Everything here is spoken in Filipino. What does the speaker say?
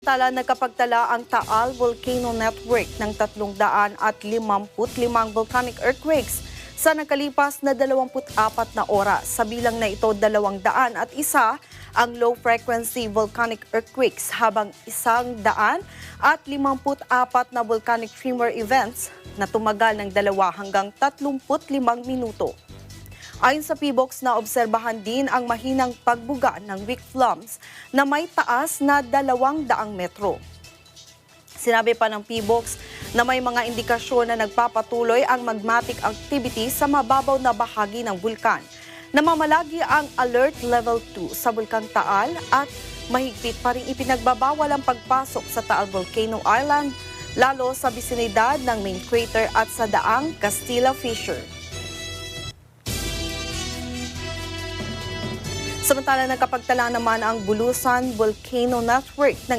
Nagkapagtala ang Taal Volcano Network ng 355 volcanic earthquakes sa nakalipas na 24 na oras. Sa bilang na ito, 201 ang low-frequency volcanic earthquakes habang 154 na volcanic tremor events na tumagal ng 2 hanggang 35 minuto. Ayon sa PBOX, naobserbahan din ang mahinang pagbuga ng weak flums na may taas na 200 metro. Sinabi pa ng PBOX na may mga indikasyon na nagpapatuloy ang magmatic activity sa mababaw na bahagi ng bulkan. Namamalagi ang Alert Level 2 sa Bulkang Taal at mahigpit pa rin ipinagbabawal ang pagpasok sa Taal Volcano Island, lalo sa bisinidad ng main crater at sa daang Castilla Fissure. Samantala, nagkapagtala naman ang Bulusan Volcano Network ng